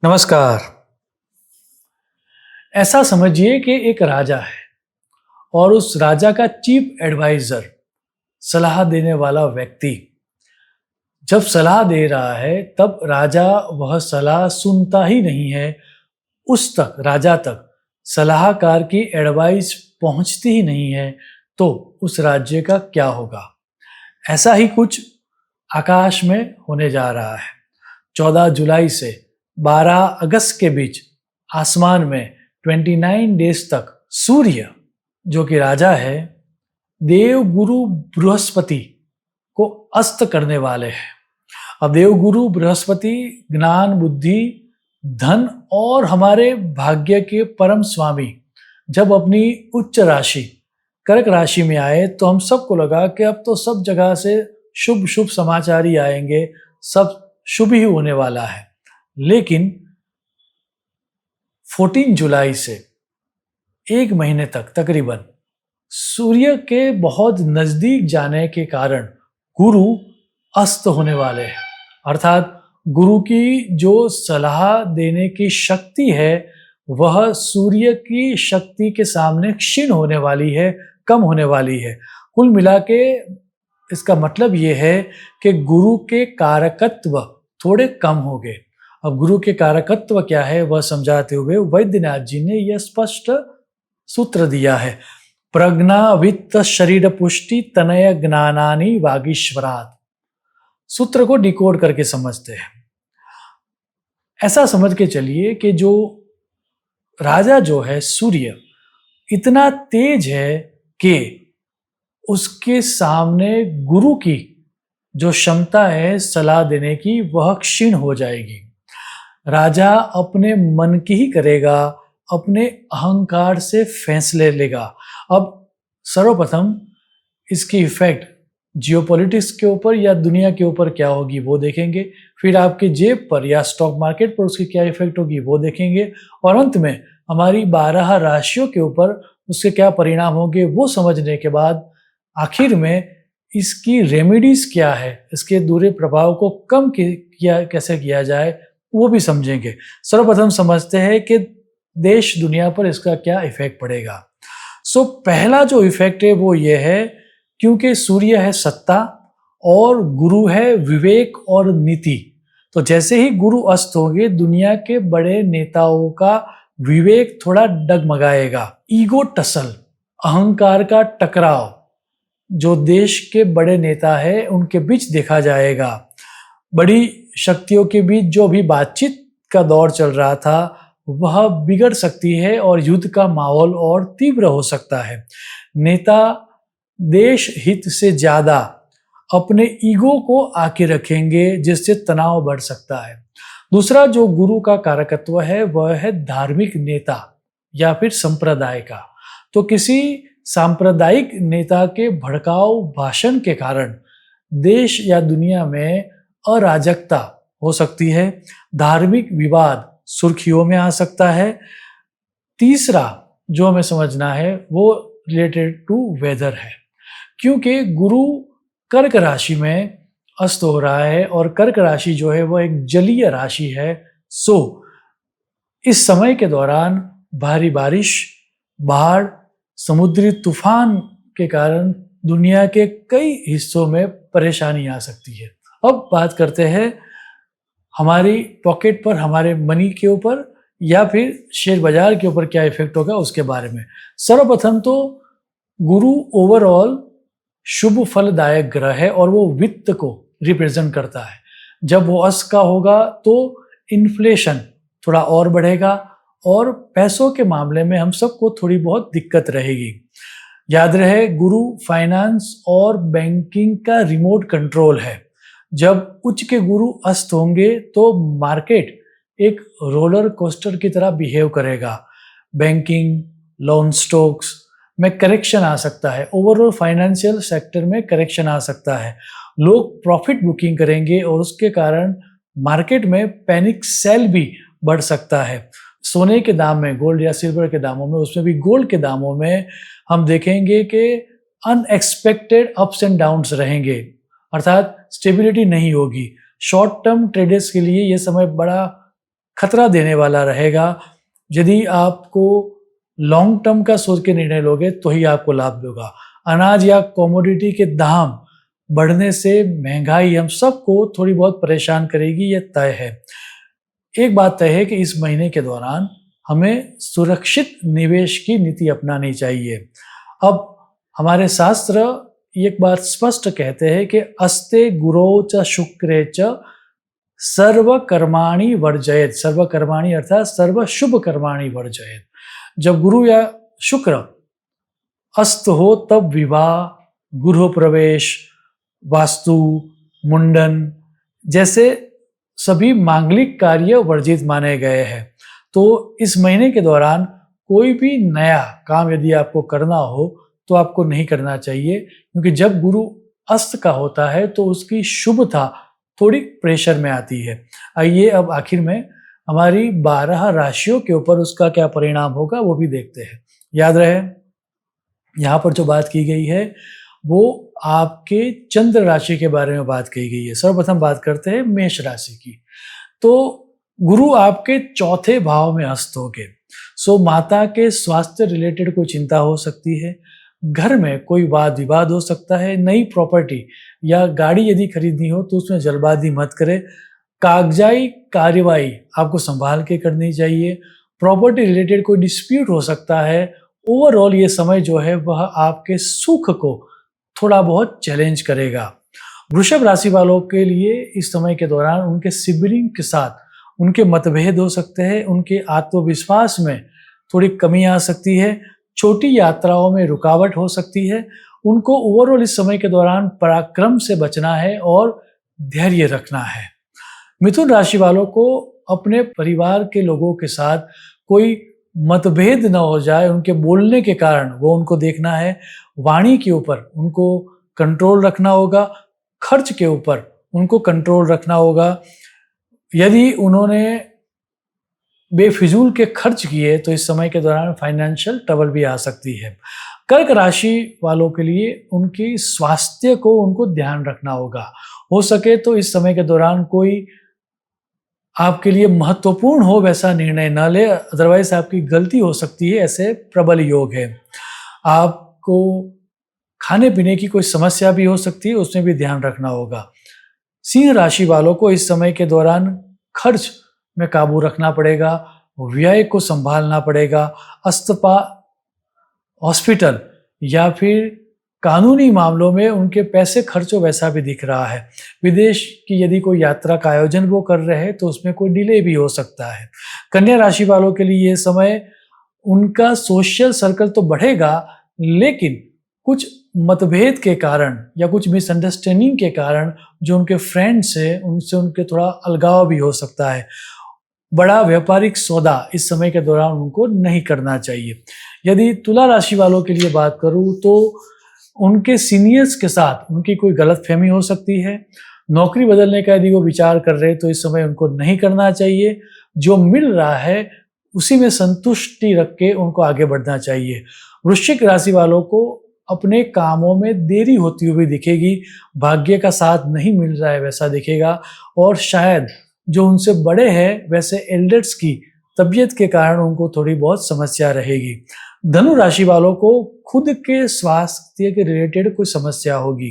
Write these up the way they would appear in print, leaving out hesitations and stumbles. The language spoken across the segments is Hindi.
नमस्कार। ऐसा समझिए कि एक राजा है और उस राजा का चीफ एडवाइजर, सलाह देने वाला व्यक्ति जब सलाह दे रहा है, तब राजा वह सलाह सुनता ही नहीं है। उस तक राजा तक सलाहकार की एडवाइस पहुंचती ही नहीं है, तो उस राज्य का क्या होगा? ऐसा ही कुछ आकाश में होने जा रहा है। 14 जुलाई से 12 अगस्त के बीच आसमान में 29 डेज तक सूर्य, जो कि राजा है, देवगुरु बृहस्पति को अस्त करने वाले हैं। अब देवगुरु बृहस्पति ज्ञान, बुद्धि, धन और हमारे भाग्य के परम स्वामी जब अपनी उच्च राशि कर्क राशि में आए, तो हम सबको लगा कि अब तो सब जगह से शुभ शुभ समाचार ही आएंगे, सब शुभ ही होने वाला है। लेकिन 14 जुलाई से एक महीने तक तकरीबन सूर्य के बहुत नजदीक जाने के कारण गुरु अस्त होने वाले हैं। अर्थात गुरु की जो सलाह देने की शक्ति है, वह सूर्य की शक्ति के सामने क्षीण होने वाली है, कम होने वाली है। कुल मिला के इसका मतलब ये है कि गुरु के कारकत्व थोड़े कम हो गए। अब गुरु के कारकत्व क्या है, वह समझाते हुए वैद्यनाथ जी ने यह स्पष्ट सूत्र दिया है। प्रज्ञा वित्त शरीर पुष्टि तनय ज्ञानानि वागीश्वरात्। सूत्र को डिकोड करके समझते हैं। ऐसा समझ के चलिए कि जो राजा जो है सूर्य, इतना तेज है कि उसके सामने गुरु की जो क्षमता है सलाह देने की, वह क्षीण हो जाएगी। राजा अपने मन की ही करेगा, अपने अहंकार से फैसले लेगा। अब सर्वप्रथम इसकी इफेक्ट जियोपॉलिटिक्स के ऊपर या दुनिया के ऊपर क्या होगी वो देखेंगे, फिर आपके जेब पर या स्टॉक मार्केट पर उसकी क्या इफेक्ट होगी वो देखेंगे, और अंत में हमारी 12 राशियों के ऊपर उसके क्या परिणाम होंगे वो समझने के बाद आखिर में इसकी रेमेडीज क्या है, इसके बुरे प्रभाव को कम कैसे किया जाए वो भी समझेंगे। सर्वप्रथम समझते हैं कि देश दुनिया पर इसका क्या इफेक्ट पड़ेगा। पहला जो इफेक्ट है वो ये है, क्योंकि सूर्य है सत्ता और गुरु है विवेक और नीति, तो जैसे ही गुरु अस्त होंगे, दुनिया के बड़े नेताओं का विवेक थोड़ा डगमगाएगा। ईगो टसल, अहंकार का टकराव जो देश के बड़े नेता है उनके बीच देखा जाएगा। बड़ी शक्तियों के बीच जो भी बातचीत का दौर चल रहा था, वह बिगड़ सकती है और युद्ध का माहौल और तीव्र हो सकता है। नेता देश हित से ज्यादा अपने ईगो को आके रखेंगे, जिससे तनाव बढ़ सकता है। दूसरा जो गुरु का कारकत्व है, वह है धार्मिक नेता या फिर संप्रदाय का। तो किसी सांप्रदायिक नेता के भड़काऊ भाषण के कारण देश या दुनिया में अराजकता हो सकती है, धार्मिक विवाद सुर्खियों में आ सकता है। तीसरा जो हमें समझना है वो रिलेटेड टू वेदर है, क्योंकि गुरु कर्क राशि में अस्त हो रहा है और कर्क राशि जो है वो एक जलीय राशि है। इस समय के दौरान भारी बारिश, बाढ़, समुद्री तूफान के कारण दुनिया के कई हिस्सों में परेशानी आ सकती है। अब बात करते हैं हमारी पॉकेट पर, हमारे मनी के ऊपर या फिर शेयर बाजार के ऊपर क्या इफेक्ट होगा उसके बारे में। सर्वप्रथम तो गुरु ओवरऑल शुभ फलदायक ग्रह है और वो वित्त को रिप्रेजेंट करता है। जब वो अस्त का होगा तो इन्फ्लेशन थोड़ा और बढ़ेगा और पैसों के मामले में हम सबको थोड़ी बहुत दिक्कत रहेगी। याद रहे, गुरु फाइनेंस और बैंकिंग का रिमोट कंट्रोल है। जब उच्च के गुरु अस्त होंगे तो मार्केट एक रोलर कोस्टर की तरह बिहेव करेगा। बैंकिंग, लोन स्टॉक्स में करेक्शन आ सकता है, ओवरऑल फाइनेंशियल सेक्टर में करेक्शन आ सकता है। लोग प्रॉफिट बुकिंग करेंगे और उसके कारण मार्केट में पैनिक सेल भी बढ़ सकता है। सोने के दाम में, गोल्ड या सिल्वर के दामों में, उसमें भी गोल्ड के दामों में हम देखेंगे कि अनएक्सपेक्टेड अप्स एंड डाउन्स रहेंगे, अर्थात स्टेबिलिटी नहीं होगी। शॉर्ट टर्म ट्रेडर्स के लिए ये समय बड़ा खतरा देने वाला रहेगा। यदि आपको लॉन्ग टर्म का सोच के निर्णय लोगे तो ही आपको लाभ होगा। अनाज या कमोडिटी के दाम बढ़ने से महंगाई हम सबको थोड़ी बहुत परेशान करेगी, ये तय है। एक बात तय है कि इस महीने के दौरान हमें सुरक्षित निवेश की नीति अपनानी चाहिए। अब हमारे शास्त्र एक बात स्पष्ट कहते हैं कि अस्ते गुरो च शुक्रे च सर्व कर्माणि वर्जयेत। सर्व कर्माणि अर्थात सर्व शुभ कर्माणि वर्जयेत। जब गुरु या शुक्र अस्त हो तब विवाह, गृह प्रवेश, वास्तु, मुंडन जैसे सभी मांगलिक कार्य वर्जित माने गए हैं। तो इस महीने के दौरान कोई भी नया काम यदि आपको करना हो तो आपको नहीं करना चाहिए, क्योंकि जब गुरु अस्त का होता है तो उसकी शुभता थोड़ी प्रेशर में आती है। आइए अब आखिर में हमारी 12 राशियों के ऊपर उसका क्या परिणाम होगा वो भी देखते हैं। याद रहे, यहाँ पर जो बात की गई है वो आपके चंद्र राशि के बारे में बात की गई है। सर्वप्रथम बात करते हैं मेष राशि की। तो गुरु आपके चौथे भाव में अस्त हो गए, सो माता के स्वास्थ्य रिलेटेड कोई चिंता हो सकती है। घर में कोई वाद विवाद हो सकता है। नई प्रॉपर्टी या गाड़ी यदि खरीदनी हो तो उसमें जल्दबाजी मत करें। कागजाई कार्यवाही आपको संभाल के करनी चाहिए। प्रॉपर्टी रिलेटेड कोई डिस्प्यूट हो सकता है। ओवरऑल ये समय जो है वह आपके सुख को थोड़ा बहुत चैलेंज करेगा। वृषभ राशि वालों के लिए इस समय के दौरान उनके सिबलिंग के साथ उनके मतभेद हो सकते हैं। उनके आत्मविश्वास में थोड़ी कमी आ सकती है। छोटी यात्राओं में रुकावट हो सकती है। उनको ओवरऑल इस समय के दौरान पराक्रम से बचना है और धैर्य रखना है। मिथुन राशि वालों को अपने परिवार के लोगों के साथ कोई मतभेद न हो जाए उनके बोलने के कारण, वो उनको देखना है। वाणी के ऊपर उनको कंट्रोल रखना होगा। खर्च के ऊपर उनको कंट्रोल रखना होगा। यदि उन्होंने बेफिजूल के खर्च किए तो इस समय के दौरान फाइनेंशियल ट्रबल भी आ सकती है। कर्क राशि वालों के लिए उनकी स्वास्थ्य को उनको ध्यान रखना होगा। हो सके तो इस समय के दौरान कोई आपके लिए महत्वपूर्ण हो वैसा निर्णय न ले, अदरवाइज आपकी गलती हो सकती है। ऐसे प्रबल योग है। आपको खाने पीने की कोई समस्या भी हो सकती है, उसमें भी ध्यान रखना होगा। सिंह राशि वालों को इस समय के दौरान खर्च में काबू रखना पड़ेगा, व्यय को संभालना पड़ेगा। हॉस्पिटल या फिर कानूनी मामलों में उनके पैसे खर्चो वैसा भी दिख रहा है। विदेश की यदि कोई यात्रा का आयोजन वो कर रहे हैं तो उसमें कोई डिले भी हो सकता है। कन्या राशि वालों के लिए ये समय उनका सोशल सर्कल तो बढ़ेगा, लेकिन कुछ मतभेद के कारण या कुछ मिसअंडरस्टैंडिंग के कारण जो उनके फ्रेंड्स हैं उनसे उनके थोड़ा अलगाव भी हो सकता है। बड़ा व्यापारिक सौदा इस समय के दौरान उनको नहीं करना चाहिए। यदि तुला राशि वालों के लिए बात करूं तो उनके सीनियर्स के साथ उनकी कोई गलतफहमी हो सकती है। नौकरी बदलने का यदि वो विचार कर रहे हैं तो इस समय उनको नहीं करना चाहिए। जो मिल रहा है उसी में संतुष्टि रख के उनको आगे बढ़ना चाहिए। वृश्चिक राशि वालों को अपने कामों में देरी होती हुई दिखेगी। भाग्य का साथ नहीं मिल रहा है वैसा दिखेगा, और शायद जो उनसे बड़े हैं वैसे एल्डर्स की तबीयत के कारण उनको थोड़ी बहुत समस्या रहेगी। धनु राशि वालों को खुद के स्वास्थ्य के रिलेटेड कोई समस्या होगी।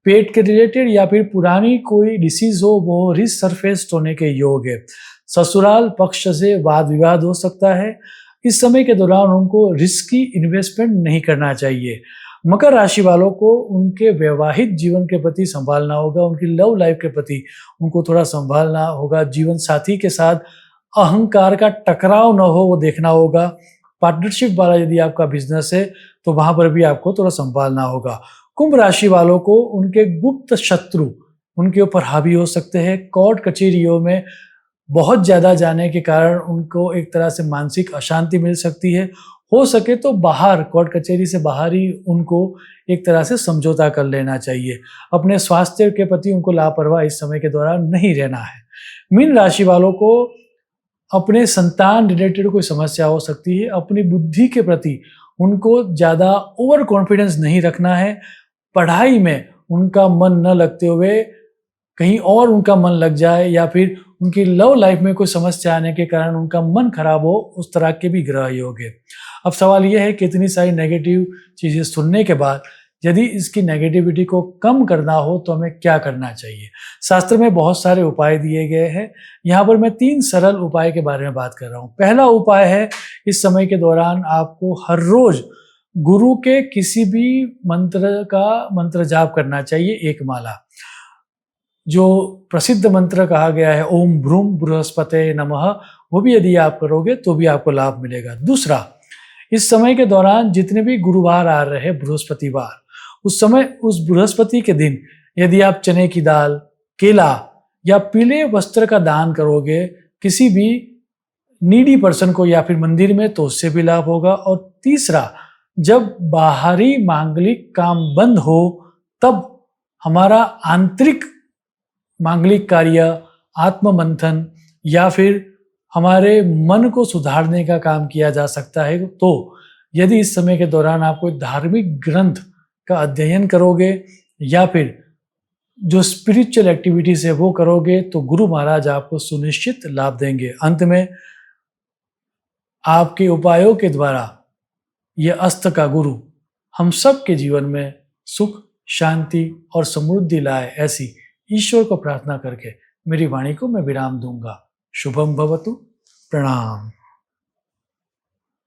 पेट के रिलेटेड या फिर पुरानी कोई डिसीज हो वो रिसर्फेस्ड होने के योग है। ससुराल पक्ष से वाद विवाद हो सकता है। इस समय के दौरान उनको रिस्की इन्वेस्टमेंट नहीं करना चाहिए। मकर राशि वालों को उनके वैवाहिक जीवन के प्रति संभालना होगा। उनकी लव लाइफ के प्रति उनको थोड़ा संभालना होगा। जीवन साथी के साथ अहंकार का टकराव न हो वो देखना होगा। पार्टनरशिप वाला यदि आपका बिजनेस है तो वहां पर भी आपको थोड़ा संभालना होगा। कुंभ राशि वालों को उनके गुप्त शत्रु उनके ऊपर हावी हो सकते हैं। कोर्ट कचहरियों में बहुत ज़्यादा जाने के कारण उनको एक तरह से मानसिक अशांति मिल सकती है। हो सके तो बाहर, कोर्ट कचहरी से बाहर ही उनको एक तरह से समझौता कर लेना चाहिए। अपने स्वास्थ्य के प्रति उनको लापरवाह इस समय के दौरान नहीं रहना है। मीन राशि वालों को अपने संतान रिलेटेड कोई समस्या हो सकती है। अपनी बुद्धि के प्रति उनको ज़्यादा ओवर कॉन्फिडेंस नहीं रखना है। पढ़ाई में उनका मन न लगते हुए कहीं और उनका मन लग जाए, या फिर उनकी लव लाइफ में कोई समस्या आने के कारण उनका मन खराब हो, उस तरह के भी ग्रह योग है। अब सवाल यह है कि इतनी सारी नेगेटिव चीज़ें सुनने के बाद यदि इसकी नेगेटिविटी को कम करना हो तो हमें क्या करना चाहिए। शास्त्र में बहुत सारे उपाय दिए गए हैं। यहाँ पर मैं 3 सरल उपाय के बारे में बात कर रहा हूँ। पहला उपाय है, इस समय के दौरान आपको हर रोज गुरु के किसी भी मंत्र जाप करना चाहिए, 1 माला। जो प्रसिद्ध मंत्र कहा गया है ओम भ्रूम बृहस्पते नमः, वो भी यदि आप करोगे तो भी आपको लाभ मिलेगा। दूसरा, इस समय के दौरान जितने भी गुरुवार आ रहे हैं, बृहस्पतिवार, उस समय उस बृहस्पति के दिन यदि आप चने की दाल, केला या पीले वस्त्र का दान करोगे किसी भी नीडी पर्सन को या फिर मंदिर में, तो उससे भी लाभ होगा। और तीसरा, जब बाहरी मांगलिक काम बंद हो तब हमारा आंतरिक मांगलिक कार्य, आत्म मंथन या फिर हमारे मन को सुधारने का काम किया जा सकता है। तो यदि इस समय के दौरान आप कोई धार्मिक ग्रंथ का अध्ययन करोगे या फिर जो स्पिरिचुअल एक्टिविटीज है वो करोगे तो गुरु महाराज आपको सुनिश्चित लाभ देंगे। अंत में आपके उपायों के द्वारा यह अस्त का गुरु हम सब के जीवन में सुख, शांति और समृद्धि लाए, ऐसी ईश्वर को प्रार्थना करके मेरी वाणी को मैं विराम दूंगा। शुभम भवतु। प्रणाम।